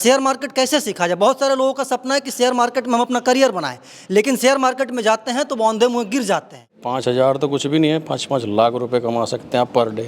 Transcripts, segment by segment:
Share market कैसे सीखा जाए। बहुत सारे लोगों का सपना है कि शेयर मार्केट में हम अपना करियर बनाएं, लेकिन शेयर मार्केट में जाते हैं तो वो औंधे मुँह गिर जाते हैं। 5,000 तो कुछ भी नहीं है, 5-5 लाख रुपए कमा सकते हैं आप पर डे।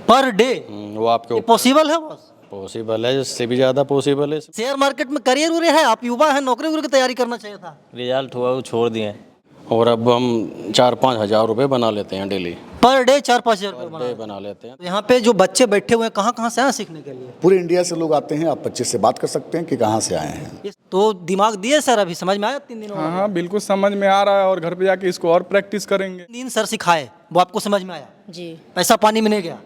पर डे वो आपके ऊपर पॉसिबल है बॉस? पॉसिबल है, इससे भी ज़्यादा पॉसिबल है। शेयर मार्केट में करियर उरियर है, आप युवा है, नौकरी वोकरी की तैयारी करना चाहिए था। रिजल्ट हुआ वो छोड़ दिए। और अब हम 4-5 हज़ार रुपये बना लेते हैं डेली, पर डे 4-5 हज़ार डे बना लेते हैं। तो यहाँ पे जो बच्चे बैठे हुए हैं कहाँ कहाँ से आए सीखने के लिए? पूरे इंडिया से लोग आते हैं। आप बच्चे से बात कर सकते हैं कि कहाँ से आए हैं। तो दिमाग दिए सर, अभी समझ में आया 3 दिनों हाँ हाँ बिल्कुल समझ में आ रहा है, और घर पे जाके इसको और प्रैक्टिस करेंगे। 3 दिन सर सिखाए, वो आपको समझ में आया? जी पैसा पानी में नहीं गया?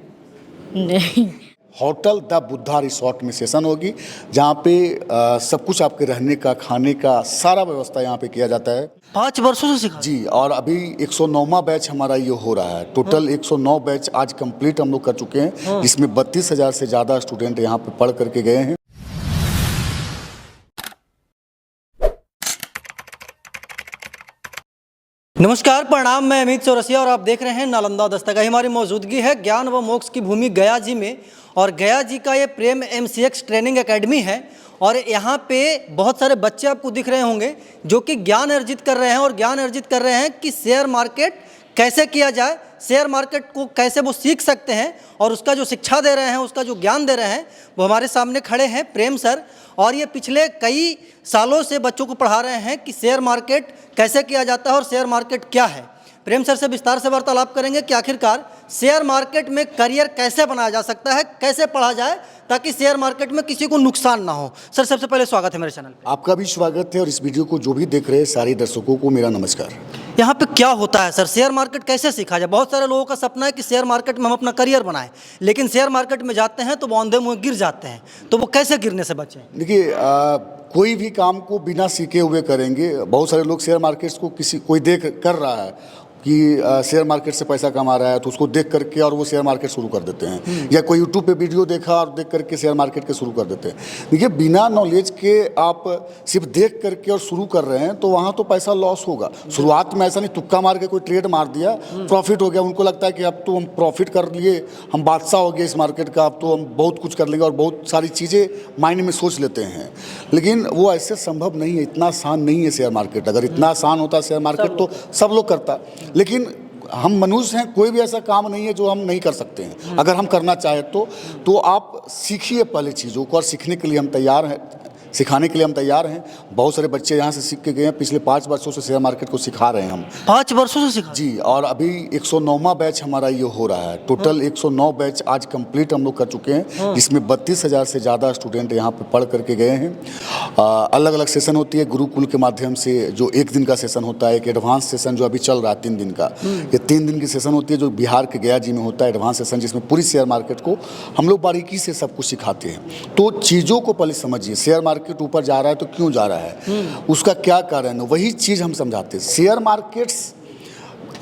नहीं। होटल द बुद्धा रिसोर्ट में सेशन होगी, जहाँ पे सब कुछ आपके रहने का, खाने का सारा व्यवस्था यहाँ पे किया जाता है। 5 वर्षों से सिखा? जी, और अभी 109वां बैच हमारा ये हो रहा है। टोटल 109 बैच आज कंप्लीट हम लोग कर चुके हैं, जिसमें 32,000 से ज़्यादा स्टूडेंट यहाँ पे पढ़ करके गए हैं। नमस्कार, प्रणाम। मैं अमित चौरसिया और आप देख रहे हैं नालंदा दस्तक। हमारी मौजूदगी है ज्ञान व मोक्ष की भूमि गया जी में, और गया जी का ये प्रेम MCX ट्रेनिंग एकेडमी है। और यहाँ पे बहुत सारे बच्चे आपको दिख रहे होंगे जो कि ज्ञान अर्जित कर रहे हैं, और ज्ञान अर्जित कर रहे हैं कि शेयर मार्केट कैसे किया जाए, शेयर मार्केट को कैसे वो सीख सकते हैं, और उसका जो शिक्षा दे रहे हैं, उसका जो ज्ञान दे रहे हैं, वो हमारे सामने खड़े हैं प्रेम सर। और ये पिछले कई सालों से बच्चों को पढ़ा रहे हैं कि शेयर मार्केट कैसे किया जाता है और शेयर मार्केट क्या है। प्रेम सर से विस्तार से वार्तालाप करेंगे कि आखिरकार शेयर मार्केट में करियर कैसे बनाया जा सकता है, कैसे पढ़ा जाए ताकि शेयर मार्केट में किसी को नुकसान ना हो। सर, सबसे पहले स्वागत है मेरे चैनल पे। आपका भी स्वागत है, और इस वीडियो को जो भी देख रहे हैं सारे दर्शकों को मेरा नमस्कार। यहाँ पे क्या होता है सर, शेयर मार्केट कैसे सीखा जाए। बहुत सारे लोगों का सपना है कि शेयर मार्केट में हम अपना करियर बनाएं, लेकिन शेयर मार्केट में जाते हैं तो वो औंधे मुँह गिर जाते हैं। तो वो कैसे गिरने से बचें? देखिए, कोई भी काम को बिना सीखे हुए करेंगे। बहुत सारे लोग शेयर मार्केट्स को कोई देख कर रहा है कि शेयर मार्केट से पैसा कमा रहा है, तो उसको देख करके और वो शेयर मार्केट शुरू कर देते हैं। या कोई यूट्यूब पे वीडियो देखा और देख करके शेयर मार्केट के शुरू कर देते हैं। देखिए, बिना नॉलेज के आप सिर्फ देख करके और शुरू कर रहे हैं तो वहाँ तो पैसा लॉस होगा। शुरुआत में ऐसा नहीं तुक्का मार के कोई ट्रेड मार दिया, प्रॉफिट हो गया, उनको लगता है कि अब तो हम प्रॉफिट कर लिए, हम बादशाह हो गए इस मार्केट का, अब तो हम बहुत कुछ कर लेंगे, और बहुत सारी चीज़ें माइंड में सोच लेते हैं। लेकिन वो ऐसे संभव नहीं है, इतना आसान नहीं है शेयर मार्केट। अगर इतना आसान होता शेयर मार्केट तो सब लोग करता, लेकिन हम मनुष्य हैं, कोई भी ऐसा काम नहीं है जो हम नहीं कर सकते हैं। अगर हम करना चाहें तो आप सीखिए पहले चीज़ों को, और सीखने के लिए हम तैयार हैं, सिखाने के लिए हम तैयार हैं। बहुत सारे बच्चे यहाँ से सीख के गए हैं। पिछले 5 वर्षों से शेयर मार्केट को सिखा रहे हैं हम। 5 वर्षों से सिखा? जी, और अभी 109वां बैच हमारा ये हो रहा है। टोटल 109 बैच आज कंप्लीट हम लोग कर चुके हैं, जिसमें 32,000 से ज़्यादा स्टूडेंट यहाँ पे पढ़ करके गए हैं। अलग अलग सेशन होती है गुरुकुल के माध्यम से, जो 1 दिन का सेशन होता है, एक एडवांस सेशन जो अभी चल रहा है 3 दिन का। ये 3 दिन की सेशन होती है जो बिहार के गया जी में होता है, एडवांस सेशन, जिसमें पूरी शेयर मार्केट को हम लोग बारीकी से सब कुछ सिखाते हैं। तो चीज़ों को पहले समझिए, शेयर मार्केट ऊपर जा रहा है तो क्यों जा रहा है, उसका क्या कारण है, वही चीज़ हम समझाते हैं। शेयर मार्केट्स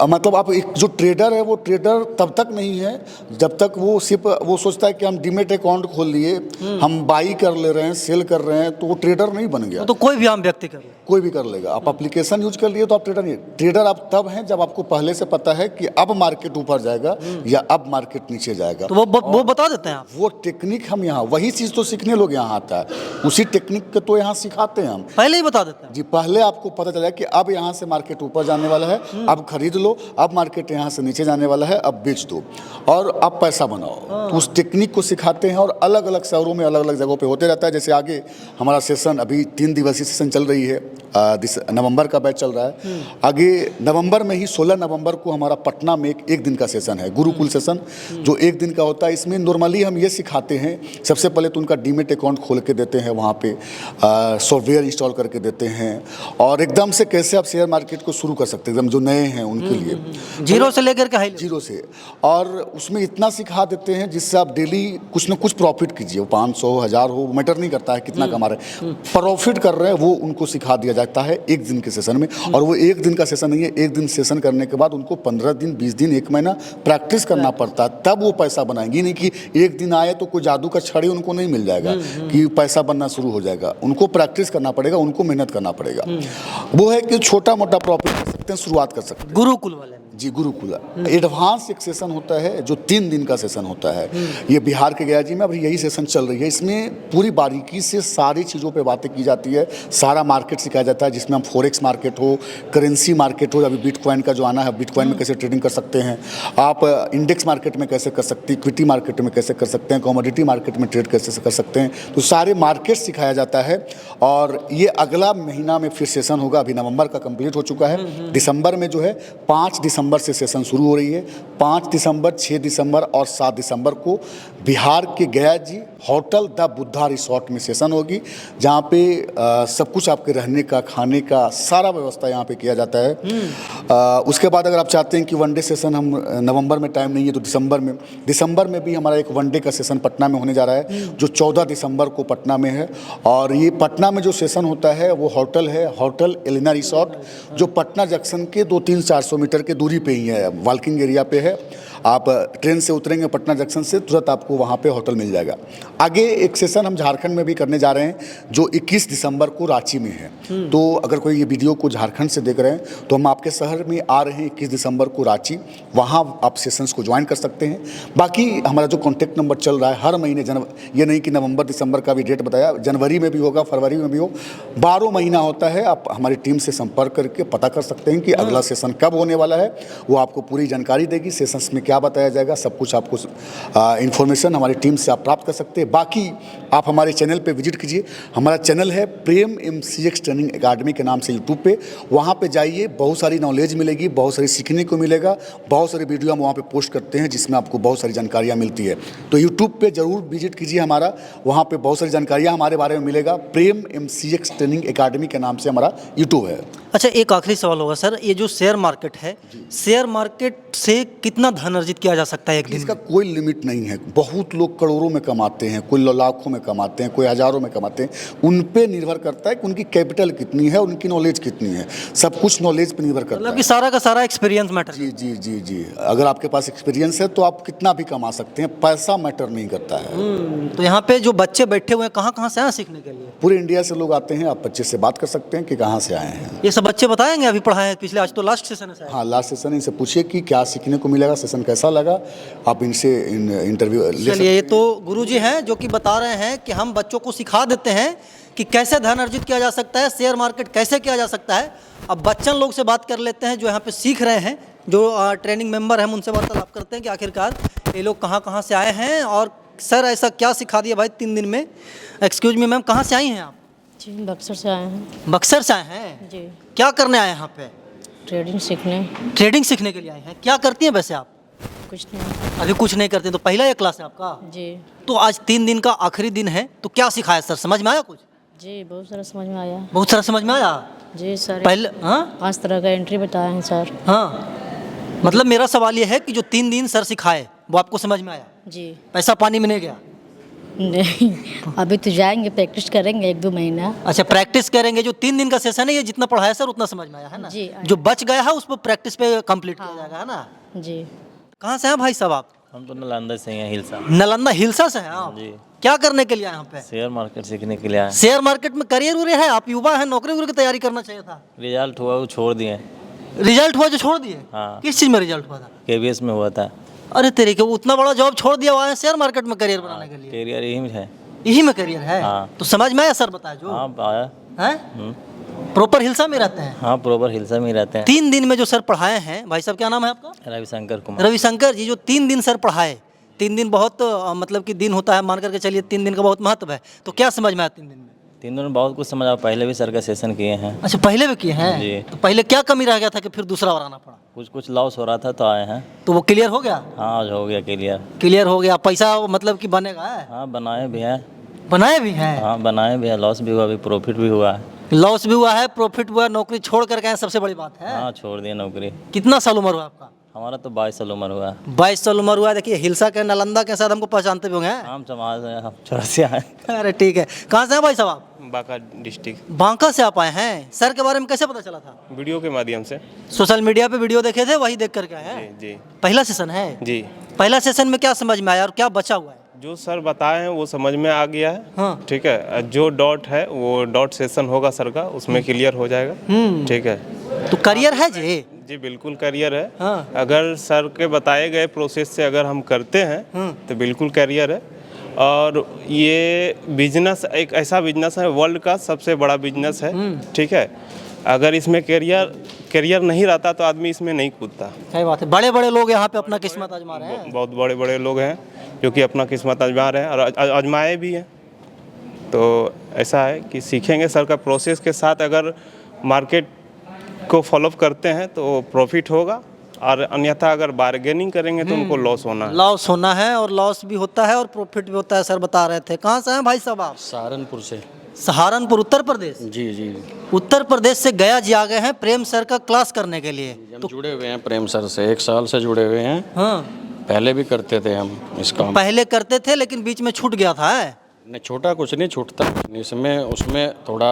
मतलब आप एक जो ट्रेडर है वो ट्रेडर तब तक नहीं है जब तक वो सिर्फ वो सोचता है कि हम डीमेट अकाउंट खोल लिए, हम बाई कर ले रहे हैं, सेल कर रहे हैं, तो वो ट्रेडर नहीं बन गया। तो कोई भी आम व्यक्ति कर, कोई भी कर लेगा। आप एप्लीकेशन यूज कर लिए तो आप ट्रेडर नहीं। ट्रेडर आप तब हैं जब आपको पहले से पता है कि अब मार्केट ऊपर जाएगा या अब मार्केट नीचे जाएगा। तो वो बता देते हैं आप। वो टेक्निक हम यहाँ, वही चीज़ तो सीखने लोग यहाँ आता है, उसी टेक्निक को तो यहाँ सिखाते हैं हम। पहले ही बता देते हैं जी, पहले आपको पता चला कि अब यहाँ से मार्केट ऊपर जाने वाला है, अब खरीद लो, अब मार्केट यहाँ से नीचे जाने वाला है, अब बेच दो और अब पैसा बनाओ। तो उस टेक्निक को सिखाते हैं, और अलग अलग शहरों में अलग अलग जगहों पे होते रहता है। जैसे आगे हमारा सेशन अभी 3 दिवसीय सेशन चल रही है, नवंबर का बैच चल रहा है। आगे नवंबर में ही 16 नवंबर को हमारा पटना में एक दिन का सेशन है, गुरुकुल सेशन, जो 1 दिन का होता है। इसमें नॉर्मली हम ये सिखाते हैं, सबसे पहले तो उनका डीमेट अकाउंट खोल के देते हैं, वहाँ पे सॉफ्टवेयर इंस्टॉल करके देते हैं, और एकदम से कैसे आप शेयर मार्केट को शुरू कर सकते हैं, एकदम जो नए हैं उनके लिए, जीरो से लेकर के हाई, जीरो से। और उसमें इतना सिखा देते हैं जिससे आप डेली कुछ ना कुछ प्रॉफिट कीजिए, 500 1000 हो, मैटर नहीं करता है कितना कमा रहे हैं, प्रॉफिट कर रहे हैं, वो उनको सिखा दिया जाता है 1 दिन के सेशन में। और वो 1 दिन का सेशन नहीं है, 1 दिन सेशन करने के बाद उनको 15 दिन 20 दिन 1 महीना प्रैक्टिस करना पड़ता है, तब वो पैसा बनाएंगे। नहीं कि 1 दिन आए तो कोई जादू का छड़ी उनको नहीं मिल जाएगा कि पैसा बनना शुरू हो जाएगा। उनको प्रैक्टिस करना पड़ेगा, उनको मेहनत करना पड़ेगा। वो है कि छोटा मोटा प्रॉफिट कर सकते हैं, शुरुआत कर सकते हैं गुरुकुल वाले। जी गुरुकुल एडवांस एक सेशन होता है जो 3 दिन का सेशन होता है। ये बिहार के गया जी में अभी यही सेशन चल रही है। इसमें पूरी बारीकी से सारी चीज़ों पे बातें की जाती है, सारा मार्केट सिखाया जाता है, जिसमें हम फॉरेक्स मार्केट हो, करेंसी मार्केट हो, अभी बिटकॉइन का जो आना है, बिटकॉइन में कैसे ट्रेडिंग कर सकते हैं आप, इंडेक्स मार्केट में कैसे कर सकते हैं, इक्विटी मार्केट में कैसे कर सकते हैं, कमोडिटी मार्केट में ट्रेड कैसे कर सकते हैं, तो सारे मार्केट सिखाया जाता है। और ये अगला महीना में फिर सेशन होगा। अभी नवंबर का कंप्लीट हो चुका है, दिसंबर में जो है 5 दिसंबर से सेशन शुरू हो रही है। 5 दिसंबर, 6 दिसंबर और 7 दिसंबर को बिहार के गया जी होटल द बुद्धा रिसोर्ट में सेशन होगी, जहाँ पे सब कुछ आपके रहने का, खाने का सारा व्यवस्था यहाँ पे किया जाता है। उसके बाद अगर आप चाहते हैं कि वनडे सेशन, हम नवंबर में टाइम नहीं है तो दिसंबर में भी हमारा एक वनडे का सेशन पटना में होने जा रहा है, जो 14 दिसंबर को पटना में है। और ये पटना में जो सेशन होता है वो होटल है, होटल एलिना रिसोर्ट, जो पटना जंक्शन के 200-400 मीटर के दूरी पे ही है, वॉकिंग एरिया पे है। आप ट्रेन से उतरेंगे पटना जंक्शन से, तुरंत आपको वहाँ पे होटल मिल जाएगा। आगे एक सेशन हम झारखंड में भी करने जा रहे हैं, जो 21 दिसंबर को रांची में है। तो अगर कोई ये वीडियो को झारखंड से देख रहे हैं तो हम आपके शहर में आ रहे हैं 21 दिसंबर को रांची, वहाँ आप सेशंस को ज्वाइन कर सकते हैं। बाकी हमारा जो कॉन्टैक्ट नंबर चल रहा है हर महीने, ये नहीं कि नवंबर दिसंबर का भी डेट बताया, जनवरी में भी होगा, फरवरी में भी हो, 12 महीना होता है। आप हमारी टीम से संपर्क करके पता कर सकते हैं कि अगला सेशन कब होने वाला है। वो आपको पूरी जानकारी देगी, सेशंस में क्या बताया जाएगा, सब कुछ आपको इन्फॉर्मेशन हमारी टीम से आप प्राप्त कर सकते हैं। बाकी आप हमारे चैनल पे विजिट कीजिए, हमारा चैनल है प्रेम MCX ट्रेनिंग एकेडमी के नाम से यूट्यूब पे, वहाँ पे जाइए, बहुत सारी नॉलेज मिलेगी, बहुत सारी सीखने को मिलेगा, बहुत सारे वीडियो हम वहाँ पे पोस्ट करते हैं जिसमें आपको बहुत सारी जानकारियाँ मिलती है। तो यूट्यूब पे ज़रूर विजिट कीजिए हमारा, वहाँ पे बहुत सारी जानकारियाँ हमारे बारे में मिलेगा। प्रेम MCX ट्रेनिंग एकेडमी के नाम से हमारा यूट्यूब है। अच्छा, एक आखिरी सवाल होगा सर, ये जो शेयर मार्केट है, शेयर मार्केट से कितना धन अर्जित किया जा सकता है एक दिन इसका कोई लिमिट नहीं है। बहुत लोग करोड़ों में कमाते हैं, कोई लाखों में कमाते हैं, कोई हज़ारों में कमाते हैं। उन पे निर्भर करता है कि उनकी कैपिटल कितनी है, उनकी नॉलेज कितनी है, सब कुछ नॉलेज पे निर्भर करता मतलब है। कि सारा का सारा एक्सपीरियंस मैटर। जी जी जी जी, अगर आपके पास एक्सपीरियंस है तो आप कितना भी कमा सकते हैं, पैसा मैटर नहीं करता है। तो यहाँ पे जो बच्चे बैठे हुए हैं, कहाँ कहाँ से आए सीखने के लिए? पूरे इंडिया से लोग आते हैं। आप बच्चे से बात कर सकते हैं कि कहाँ से आए हैं। ये सब बच्चे बताएंगे अभी पढ़ाए हैं पिछले, आज तो लास्ट सेशन है शायद। हाँ, लास्ट सेशन, इनसे पूछिए कि क्या सीखने को मिलेगा, सेशन कैसा लगा, आप इनसे इंटरव्यू ले सकते चलिए, ये हैं। तो गुरुजी हैं जो कि बता रहे हैं कि हम बच्चों को सिखा देते हैं कि कैसे धन अर्जित किया जा सकता है, शेयर मार्केट कैसे किया जा सकता है। अब बच्चन लोग से बात कर लेते हैं जो यहाँ पे सीख रहे हैं, जो ट्रेनिंग मेंबर हैं, उनसे वार्तालाप करते हैं कि आखिरकार ये लोग कहाँ कहाँ से आए हैं और सर ऐसा क्या सिखा दिया भाई 3 दिन में। एक्सक्यूज मी मैम, कहाँ से आई हैं आप? जी, बक्सर से आए हैं। बक्सर से आए हैं जी, क्या करने आए हैं यहाँ पे? ट्रेडिंग सीखने। ट्रेडिंग सीखने के लिए आए हैं। क्या करती हैं वैसे आप? कुछ नहीं। अभी कुछ नहीं करते, तो पहला ये क्लास है आपका? जी तो आज 3 दिन का आखिरी दिन है, तो क्या सिखाया सर, समझ में आया कुछ? जी, बहुत सारा समझ में आया। बहुत सारा समझ में आया। जी सर, पहले हाँ 5 तरह का एंट्री बताए हैं सर। हाँ, मतलब मेरा सवाल ये है कि जो 3 दिन सर सिखाए वो आपको समझ में आया? जी पैसा पानी में नहीं गया? नहीं, अभी तो जाएंगे, प्रैक्टिस करेंगे 1-2 महीना। अच्छा, प्रैक्टिस करेंगे। जो 3 दिन का सेशन है, ये जितना पढ़ाया सर उतना समझ में आया है ना? जी। जो बच गया है उस पर प्रैक्टिस पे कंप्लीट किया जाएगा, है ना? जी, कहाँ से हैं भाई साहब आप? हम तो नालंदा से हैं, हिलसा। नालंदा हिलसा से हैं आप? जी। क्या करने के लिए आए यहाँ पे? शेयर मार्केट सीखने के लिए आए। शेयर मार्केट में करियर उरियर है? आप युवा हैं, नौकरी वोकरी की तैयारी करना चाहिए था। रिजल्ट हुआ वो छोड़ दिए। रिजल्ट हुआ जो छोड़ दिए? हाँ। किस चीज़ में रिजल्ट हुआ था? KBS में हुआ था। अरे तेरे के, वो उतना बड़ा जॉब छोड़ दिया हुआ है शेयर मार्केट में करियर बनाने के लिए? कैरियर यही में है। यही में करियर है? हाँ। तो समझ में आया सर, बताया जो हाँ आया। है। प्रॉपर हिलसा में रहते हैं? हाँ, प्रॉपर हिलसा में ही रहते हैं। 3 दिन में जो सर पढ़ाए हैं, भाई साहब क्या नाम है आपका? रविशंकर कुमार। रविशंकर जी, जो 3 दिन सर पढ़ाए, 3 दिन बहुत मतलब कि दिन होता है, मान करके चलिए 3 दिन का बहुत महत्व है, तो क्या समझ में आया 3 दिन में? 3 दिन में बहुत कुछ समझ आया। पहले भी सर का सेशन किए हैं। अच्छा, पहले भी किए हैं? जी। तो पहले क्या कमी रह गया था कि फिर दूसरा बार आना पड़ा? कुछ लॉस हो रहा था तो आए हैं। तो वो क्लियर हो गया? हाँ, आज हो गया क्लियर। क्लियर हो गया। पैसा मतलब कि बनेगा है? हाँ, बनाए भी हैं। बनाए भी हैं? हाँ, बनाए भी हैं। लॉस भी हुआ, अभी प्रॉफिट भी हुआ है। लॉस भी हुआ है, प्रॉफिट हुआ है। नौकरी छोड़ करके आए, सबसे बड़ी बात है। हाँ, छोड़ दिए नौकरी। कितना साल उम्र हुआ आपका? हमारा तो 22 साल उम्र हुआ है। 22 साल उम्र हुआ है। देखिए, हिलसा के, नालंदा के साथ हमको पहचानते भी होंगे। हम समाज हैं, हम चौरसिया हैं। अरे ठीक है। कहाँ से हैं भाई साहब आप? बांका डिस्ट्रिक्ट। बांका से आप आए हैं। सर के बारे में कैसे पता चला था? वीडियो के माध्यम से। सोशल मीडिया पे वीडियो देखे थे, वही देख करके आए हैं? जी पहला सेशन है? जी। पहला सेशन में क्या समझ में आया और क्या बचा हुआ है? जो सर बताए हैं वो समझ में आ गया है। हाँ। ठीक है, जो डॉट है वो डॉट सेशन होगा सर का, उसमें क्लियर हो जाएगा। ठीक है। तो करियर है जी? जी बिल्कुल करियर है। हाँ। अगर सर के बताए गए प्रोसेस से अगर हम करते हैं तो बिल्कुल करियर है। और ये बिजनेस एक ऐसा बिजनेस है, वर्ल्ड का सबसे बड़ा बिजनेस है, ठीक है। अगर इसमें करियर नहीं रहता तो आदमी इसमें नहीं कूदता। सही बात है, बड़े बड़े लोग यहाँ पे अपना किस्मत आजमा रहे हैं। बहुत बड़े बड़े लोग हैं जो कि अपना किस्मत आजमा रहे हैं और आजमाए भी हैं। तो ऐसा है कि सीखेंगे सर का प्रोसेस के साथ, अगर मार्केट को फॉलोअप करते हैं तो प्रॉफिट होगा, और अन्यथा अगर बार्गेनिंग करेंगे तो उनको लॉस होना है। लॉस होना है, और लॉस भी होता है और प्रॉफिट भी होता है, सर बता रहे थे। कहाँ से हैं भाई साहब आप? सहारनपुर से। सहारनपुर, उत्तर प्रदेश। जी जी। उत्तर प्रदेश से गया जी आ गए हैं प्रेम सर का क्लास करने के लिए। हम जुड़े हुए हैं प्रेम सर से, 1 साल से जुड़े हुए हैं। हाँ, पहले भी करते थे हम इस काम। पहले करते थे लेकिन बीच में छूट गया था है? नहीं, छोटा कुछ नहीं छूटता इसमें, उसमें थोड़ा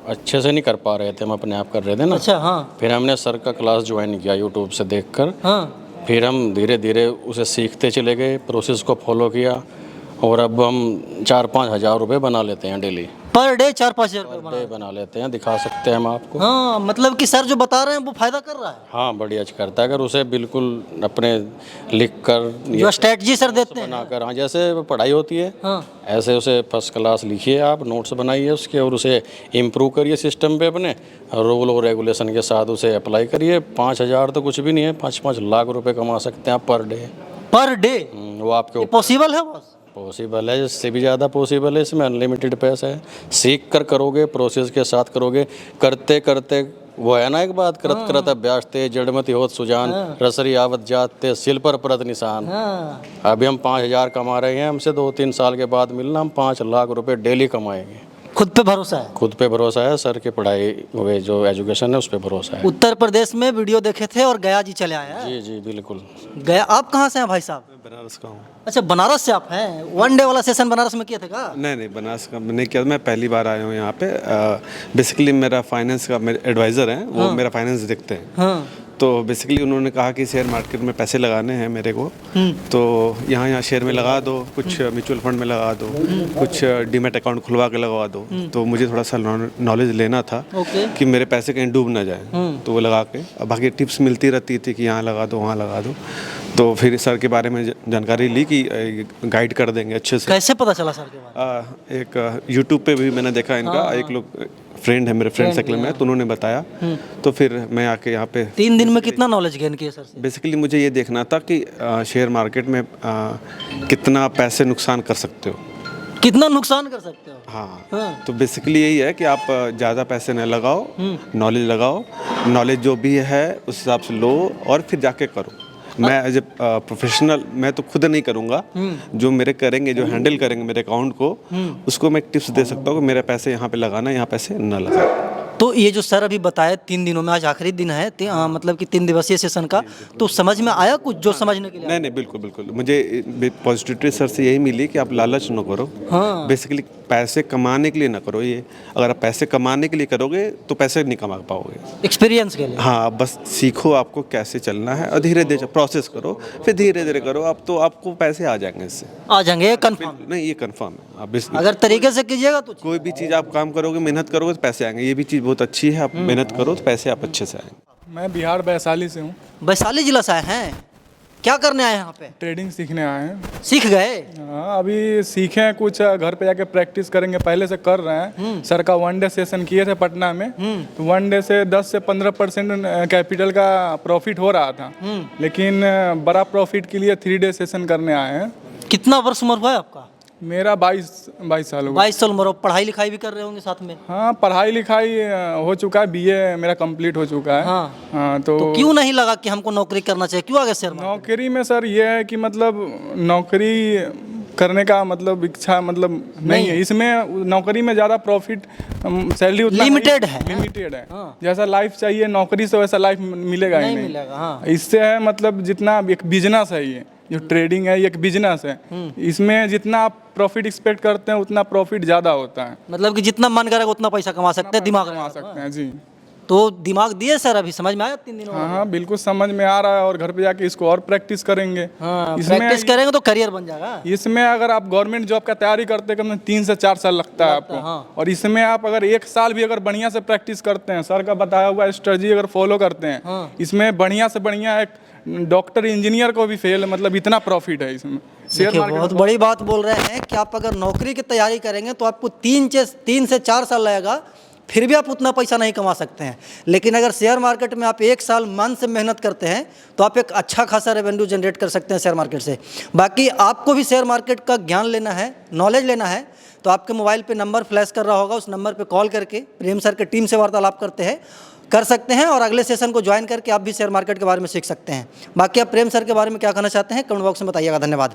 अच्छे से नहीं कर पा रहे थे, हम अपने आप कर रहे थे ना। अच्छा, हाँ फिर हमने सर का क्लास ज्वाइन किया यूट्यूब से देखकर। हाँ। फिर हम धीरे धीरे उसे सीखते चले गए, प्रोसेस को फॉलो किया, और अब हम 4-5 हज़ार रुपये बना लेते हैं डेली। पर डे 4-5 हज़ार रुपये डे बना लेते हैं, दिखा सकते हैं हम आपको। हाँ, मतलब कि सर जो बता रहे हैं वो फायदा कर रहा है। हाँ, बढ़िया करता है, अगर उसे बिल्कुल अपने लिख कर जो स्ट्रेटजी सर देते हैं। बनाकर, हाँ जैसे पढ़ाई होती है हाँ। ऐसे उसे फर्स्ट क्लास लिखिए आप, नोट्स बनाइए उसके, और उसे इम्प्रूव करिए सिस्टम पे अपने, रूल और रेगुलेशन के साथ उसे अप्लाई करिए। 5 हज़ार तो कुछ भी नहीं है, 5-5 लाख रुपए कमा सकते हैं आप पर डे। पर डे वो आपके ऊपर पॉसिबल है बॉस? पॉसिबल है, इससे भी ज़्यादा पॉसिबल है, इसमें अनलिमिटेड पैसा है। सीख कर करोगे, प्रोसेस के साथ करोगे, करते करते, वो है ना एक बात, करत करत अभ्यास ते जड़मति होत सुजान, रसरी आवत जात ते सिल पर परत निशान। हाँ। अभी हम 5 हज़ार कमा रहे हैं, हमसे 2-3 साल के बाद मिलना, हम 5 लाख रुपए डेली कमाएंगे। खुद पे भरोसा है? खुद पे भरोसा है, सर की पढ़ाई हुए जो एजुकेशन है उस पर भरोसा है। उत्तर प्रदेश में वीडियो देखे थे और गया जी चले आए हैं। जी जी बिल्कुल। गया, आप कहाँ से हैं भाई साहब? बनारस का हूँ। अच्छा, बनारस से आप हैं। 1 डे वाला सेशन बनारस में किए थे का? नहीं, बनारस का नहीं किया, मैं पहली बार आया हूँ यहाँ पे। बेसिकली मेरा फाइनेंस का मेरे एडवाइज़र हैं, वो मेरा फाइनेंस देखते हैं। हाँ। तो बेसिकली उन्होंने कहा कि शेयर मार्केट में पैसे लगाने हैं मेरे को, तो यहाँ शेयर में लगा दो, कुछ म्यूचुअल फंड में लगा दो, कुछ डीमैट अकाउंट खुलवा के लगवा दो। तो मुझे थोड़ा सा नॉलेज लेना था कि मेरे पैसे कहीं डूब ना जाए, तो वो लगा के, बाकी टिप्स मिलती रहती थी कि यहाँ लगा दो, वहाँ लगा दो। तो फिर सर के बारे में जानकारी ली कि गाइड कर देंगे अच्छे से। कैसे पता चला सर के बारे में? एक यूट्यूब पे भी मैंने देखा इनका, एक लोग फ्रेंड है मेरे फ्रेंड सर्कल में, तो उन्होंने बताया। तो फिर मैं आके यहाँ पे 3 दिन में कितना नॉलेज गेन किया सर से? बेसिकली मुझे ये देखना था कि शेयर मार्केट में कितना पैसे नुकसान कर सकते हो। कितना नुकसान कर सकते हो? हाँ। तो बेसिकली यही है कि आप ज़्यादा पैसे न लगाओ, नॉलेज लगाओ, नॉलेज जो भी है उस हिसाब से लो और फिर जाके करो। मैं एज ए प्रोफेशनल मैं तो खुद नहीं करूँगा, जो मेरे करेंगे, जो हैंडल करेंगे मेरे अकाउंट को, उसको मैं टिप्स दे सकता हूँ कि मेरे पैसे यहाँ पे लगाना है, यहाँ पैसे न लगाना। तो ये जो सर अभी बताए 3 दिनों में, आज आखिरी दिन है, मतलब कि 3 दिवसीय सेशन का, तो समझ में आया कुछ जो समझने के लिए? नहीं, बिल्कुल बिल्कुल, मुझे पॉजिटिविटी सर से यही मिली कि आप लालच न करो। हाँ। बेसिकली पैसे कमाने के लिए ना करो ये, अगर आप पैसे कमाने के लिए करोगे तो पैसे नहीं कमा पाओगे। एक्सपीरियंस के लिए? हाँ, बस सीखो आपको कैसे चलना है और धीरे धीरे प्रोसेस करो, फिर धीरे धीरे करो, आप तो आपको पैसे आ जाएंगे इससे। आ जाएंगे, कंफर्म? नहीं, ये कंफर्म है। आप अगर तरीके से कीजिएगा तो कोई भी चीज़ आप काम करोगे, मेहनत करोगे तो पैसे आएंगे। ये भी चीज़ बहुत अच्छी है, आप मेहनत करो तो पैसे आप अच्छे से आएंगे। मैं बिहार वैशाली से हूँ। वैशाली जिला से आए हैं, क्या करने आए हैं यहाँ पे? ट्रेडिंग सीखने आए हैं। सीख गए? हाँ, अभी सीखे हैं, कुछ घर पे जाके प्रैक्टिस करेंगे, पहले से कर रहे हैं। सर का 1 डे सेशन किए थे पटना में, तो 1 डे से 10 से 15% कैपिटल का प्रॉफिट हो रहा था, लेकिन बड़ा प्रॉफिट के लिए 3 डे सेशन करने आए हैं। कितना वर्ष उम्र हुआ है आपका? मेरा 22 साल हुआ। 22 साल उम्र। पढ़ाई लिखाई भी कर रहे होंगे साथ में? हाँ, पढ़ाई लिखाई हो चुका है, BA मेरा कंप्लीट हो चुका है। हाँ, तो क्यों नहीं लगा कि हमको नौकरी करना चाहिए, क्यों आगे सर? नौकरी में सर ये है कि मतलब नौकरी करने का मतलब इच्छा मतलब नहीं है इसमें। नौकरी में ज़्यादा प्रॉफिट, सैलरी उतना लिमिटेड है। लिमिटेड है। जैसा लाइफ चाहिए नौकरी से वैसा लाइफ मिलेगा ही नहीं। मिलेगा। हाँ। इससे है मतलब जितना एक बिजनेस है, ये जो ट्रेडिंग है ये एक बिजनेस है, इसमें जितना आप प्रॉफिट एक्सपेक्ट करते हैं उतना प्रॉफिट ज़्यादा होता है। मतलब कि जितना मन करेगा उतना पैसा कमा सकते हैं, दिमाग कमा सकते हैं जी। तो दिमाग दिए सर, अभी समझ में आया 3 दिनों में? हाँ हाँ बिल्कुल समझ में आ रहा है, और घर पे जाके इसको और प्रैक्टिस करेंगे। हाँ, प्रैक्टिस करेंगे तो करियर बन जाएगा। इसमें अगर आप गवर्नमेंट जॉब का तैयारी करते हैं, कम से कम 3 से 4 साल लगता है आपको। हाँ। और इसमें आप अगर 1 साल भी अगर बढ़िया से प्रैक्टिस करते हैं, सर का बताया हुआ स्ट्रेटजी अगर फॉलो करते हैं, इसमें बढ़िया से बढ़िया एक डॉक्टर इंजीनियर को भी फेल, मतलब इतना प्रॉफिट है इसमें। शेयर देखिए, मार्केट बहुत बड़ी बात बोल रहे हैं कि आप अगर नौकरी की तैयारी करेंगे तो आपको 3 से 4 साल लगेगा, फिर भी आप उतना पैसा नहीं कमा सकते हैं। लेकिन अगर शेयर मार्केट में आप 1 साल मन से मेहनत करते हैं तो आप एक अच्छा खासा रेवेन्यू जनरेट कर सकते हैं शेयर मार्केट से। बाकी आपको भी शेयर मार्केट का ज्ञान लेना है, नॉलेज लेना है, तो आपके मोबाइल पे नंबर फ्लैश कर रहा होगा, उस नंबर पे कॉल करके प्रेम सर के टीम से वार्तालाप कर सकते हैं और अगले सेशन को ज्वाइन करके आप भी शेयर मार्केट के बारे में सीख सकते हैं। बाकी आप प्रेम सर के बारे में क्या कहना चाहते हैं, कमेंट बॉक्स में बताइएगा। धन्यवाद।